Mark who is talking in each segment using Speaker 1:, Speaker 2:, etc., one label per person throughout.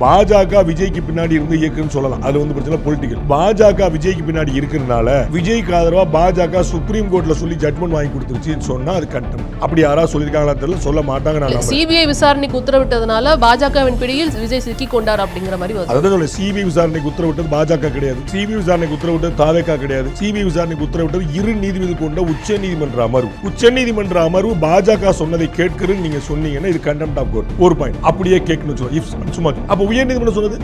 Speaker 1: பாஜக விஜய்க்கு பின்னாடி இருந்து இயக்குன்னு சொல்லலாம். அது வந்து பிரச்சனை பொலிட்டிக்கல். பாஜக விஜய்க்கு பின்னாடி இருக்கிறதுனால விஜய்க்கு ஆதரவா பாஜக சுப்ரீம் கோர்ட்ல சொல்லி ஜட்மெண்ட் வாங்கி கொடுத்துருச்சுன்னு சொன்னா அது கட்டம். அப்படி யாராவது சொல்லியிருக்காங்களா தெரியல, சொல்ல மாட்டாங்க. நான்
Speaker 2: சிபிஐ விசாரணைக்கு உத்தரவிட்டதுனால பாஜகவின் பிடியில் விஜய் சிக்கி கொண்டார் அப்படிங்கிற மாதிரி வருது.
Speaker 1: அதான் சொல்ல, சிபிஐ விசாரணைக்கு உத்தரவிட்டது பாஜக கிடையாது, சிபிஐ விசாரணைக்கு உத்தரவிட்டது தாவேகா கிடையாது. சிபிஐ விசாரணைக்கு உத்தரவிட்டது இரு நீதிபதி கொண்ட உச்சநீதிமன்ற அமர்வு. உச்சநீதிமன்ற அமர்வு பாஜக சொன்னதை கேட்கிறேன்னு நீங்க சொன்னீங்கன்னா இது கண்டெம்ட் ஆஃப் கோர்ட். ஒரு பாயிண்ட் அப்படியே கேட்கணும் சும்மா. அப்ப உயர்நீதிமன்றம் சொன்னது,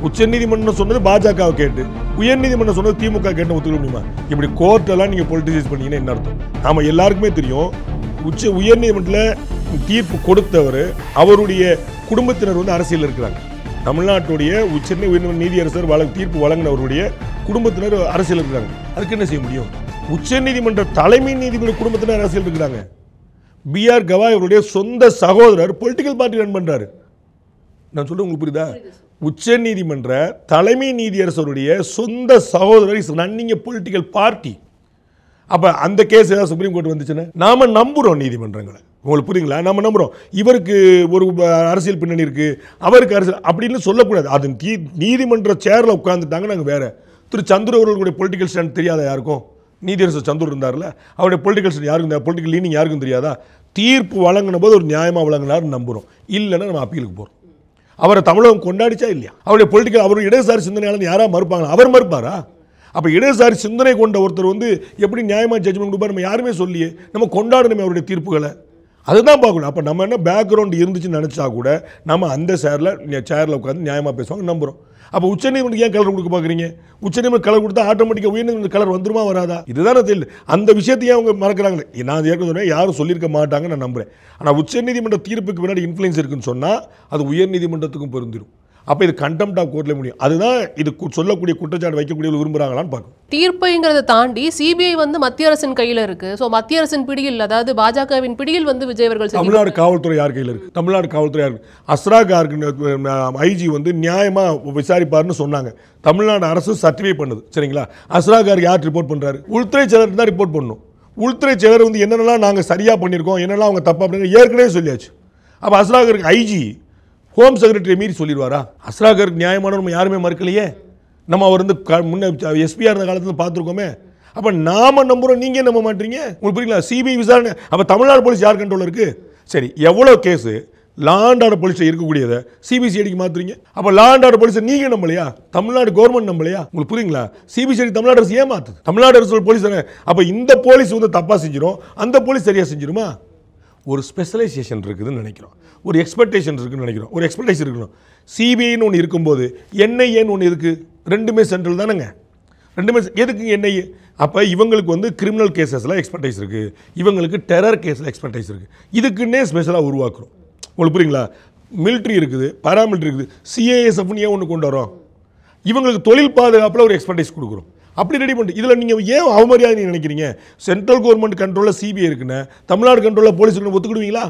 Speaker 1: உச்சநீதிமன்றம் சொன்னது பாஜகவை கேட்டு, உயர்நீதிமன்றம் சொன்னது திமுக கேட்டு ஒத்துக்க முடியுமா? இப்படி கோர்ட் எல்லாம் நீங்க பொலிட்டிசைஸ் பண்ணீங்கன்னா என்ன அர்த்தம்? நாம எல்லாருக்குமே தெரியும், உயர்நீதிமன்றத்தில் தீர்ப்பு கொடுத்தவர் அவருடைய குடும்பத்தினர் வந்து அரசியல் இருக்கிறாங்க. தமிழ்நாட்டுடைய உயர்நீதிமன்ற நீதியரசர் தீர்ப்பு வழங்கினவருடைய குடும்பத்தினர் அரசியல் இருக்கிறாங்க. அதுக்கு என்ன செய்ய முடியும்? உச்சநீதிமன்ற தலைமை நீதிபதி குடும்பத்தினர் அரசியல் இருக்கிறாங்க. B.R. கவாய் அவருடைய சொந்த சகோதரர் பொலிட்டிக்கல் பார்ட்டி ரன் பண்றாரு. நான் சொல்றேன், உங்களுக்கு புரியுதா? உச்ச நீதிமன்ற தலைமை நீதியரசருடைய சொந்த சகோதரர் is running a political party. அப்ப அந்த கேஸ் ஏதாவது சுப்ரீம் கோர்ட் வந்துச்சுன்னா நாம நம்புறோம் நீதிமன்றங்களை. உங்களுக்கு புரியுங்களா? நம்ம நம்புறோம் இவருக்கு ஒரு அரசியல் பின்னணி இருக்கு, அவருக்கு அரசியல் அப்படின்னு சொல்லக்கூடாது. அது நீதிமன்ற சேர்ல உட்கார்ந்துட்டாங்க. நாங்கள் வேற திரு சந்துரு அவர்களுடைய பொலிட்டிக்கல் ஸ்டாண்ட் தெரியாதா யாருக்கும்? நீதியரசர் சந்துரு இருந்தார்ல, அவருடைய பொலிட்டிக்கல் ஸ்டாண்ட் யாருக்கும், பொலிட்டிக்கல் லீனிங் யாருக்கும் தெரியாதா? தீர்ப்பு வழங்கின போது ஒரு நியாயமா வழங்கினார் நம்புறோம், இல்லைன்னா நம்ம அப்பீலுக்கு போறோம். அவரை தமிழகம் கொண்டாடிச்சா இல்லையா? அவருடைய பொலிட்டிக்கல், அவருடைய இடதுசாரி சிந்தனையாளர் யாரா மறுப்பாங்களா? அவர் மறுப்பாரா? அப்ப இடதுசாரி சிந்தனை கொண்ட ஒருத்தர் வந்து எப்படி நியாயமா ஜட்ஜ்மெண்ட் கொடுப்பார்? நம்ம யாருமே சொல்லியே, நம்ம கொண்டாடணுமே அவருடைய தீர்ப்புகளை. அதுதான் பார்க்கணும். அப்ப நம்ம என்ன பேக்ரவுண்ட் இருந்துச்சுன்னு நினைச்சா கூட நம்ம அந்த சேர்ல உட்காந்து நியாயமா பேசுவாங்க, நம்புறோம். அப்ப உச்சநீதிமன்றம் ஏன் கலர் கொடுக்க பாக்குறீங்க? உச்சநீதிமன்றம் கலர் கொடுத்தா ஆட்டோமேட்டிக்கா உயர்நீதிமன்ற கலர் வந்துருமா வராதா? இதுதானே தெரியல. அந்த விஷயத்தையே அவங்க மறக்கிறாங்க. நான் ஏற்கனவே யாரும் சொல்லியிருக்க மாட்டாங்க, நான் நம்புறேன். ஆனா உச்சநீதிமன்ற தீர்ப்புக்கு பின்னாடி இன்ஃப்ளூயன்ஸ் இருக்குன்னு சொன்னா அது உயர்நீதிமன்றத்துக்கும் பொருந்திடும். அப்ப இது கண்டெம்ட் ஆஃப் கோர்ட்ல முடியும். அதுதான் இது சொல்லக்கூடிய குற்றச்சாட்டு வைக்கக்கூடிய விரும்புறாங்களான்னு பார்க்கணும்.
Speaker 2: தீர்ப்பைங்கிறத தாண்டி சிபிஐ வந்து மத்திய அரசின் கையில இருக்கு. சோ மத்திய அரசின் பிடியில், அதாவது பாஜகவின் பிடியில் வந்து விஜய் அவர்கள்
Speaker 1: தமிழ்நாடு காவல்துறை யார் கையில் இருக்கு? தமிழ்நாடு காவல்துறை யார்? அஸ்ராகாருக்கு ஐஜி வந்து நியாயமா விசாரிப்பாருன்னு சொன்னாங்க. தமிழ்நாடு அரசு சர்டிஃபை பண்ணுது, சரிங்களா? அஸ்ராகாருக்கு யார் ரிப்போர்ட் பண்றாரு? உள்துறை செயலர் தான் ரிப்போர்ட் பண்ணணும். உள்துறை செயலர் வந்து என்னென்னலாம் நாங்க சரியா பண்ணியிருக்கோம், என்னெல்லாம் அவங்க தப்பா பண்ணி ஏற்கனவே சொல்லியாச்சு. அப்ப அஸ்ராகாருக்கு ஐஜி ஹோம் செக்ரட்டரி மீறி சொல்லிடுவாரா? அஸ்ராகருக்கு நியாயமான நம்ம யாருமே மறுக்கலையே. நம்ம அவர் வந்து முன்ன எஸ்பியா இருந்த காலத்தில் பார்த்துருக்கோமே. அப்போ நாம நம்புறோம், நீங்க நம்ப மாட்டீங்க. உங்களுக்கு புரியுங்களா? சிபிஐ விசாரணை. அப்போ தமிழ்நாடு போலீஸ் யார் கண்ட்ரோல் இருக்கு? சரி, எவ்வளோ case law and order police இருக்கக்கூடியதை சிபிசிஐடிக்கு மாத்துறீங்க. அப்போ லா அண்ட் ஆர்டர் போலீஸ் நீங்க நம்பலையா? தமிழ்நாடு கவர்மெண்ட் நம்பலையா? உங்களுக்கு புரியுங்களா? சிபிசிஐடி தமிழ்நாடு அரசு ஏன் மாத்துது? தமிழ்நாடு அரசு போலீஸ். அப்போ இந்த போலீஸ் வந்து தப்பா செஞ்சிடும், அந்த போலீஸ் சரியா செஞ்சிருமா? ஒரு ஸ்பெஷலைசேஷன் இருக்குதுன்னு நினைக்கிறோம், ஒரு எக்ஸ்பெக்டேஷன் இருக்குன்னு நினைக்கிறோம், ஒரு எக்ஸ்பெக்டேஷன் இருக்கணும். சிபிஐன்னு ஒன்று இருக்கும்போது என்ஐஏன்னு ஒன்று இருக்கு. ரெண்டுமே சென்ட்ரல் தானேங்க, ரெண்டுமே. எதுக்கு என்ஐஏ? அப்போ இவங்களுக்கு வந்து கிரிமினல் கேசஸில் எக்ஸ்பெக்டைஸ் இருக்கு, இவங்களுக்கு டெரர் கேஸில் எக்ஸ்பெக்டைஸ் இருக்கு. இதுக்குன்னே ஸ்பெஷலாக உருவாக்குறோம். உங்களுக்கு புரியுங்களா? மிலிட்ரி இருக்குது, பாராமிலிட்ரி இருக்குது, சிஏஎஸ்எஃப்னு ஏன் ஒன்று கொண்டு வரோம்? இவங்களுக்கு தொழில் பாதுகாப்பில் ஒரு எக்ஸ்பெக்டைஸ் கொடுக்குறோம். அப்படி ரெடி பண்ணி இதில் நீங்கள் ஏன் அவமரியாதை நினைக்கிறீங்க? சென்ட்ரல் கவர்மெண்ட் கண்ட்ரோலில் சிபிஐ இருக்குன்னு, தமிழ்நாடு கண்ட்ரோலில் போலீஸ் ஒத்துக்கிடுவீங்களா?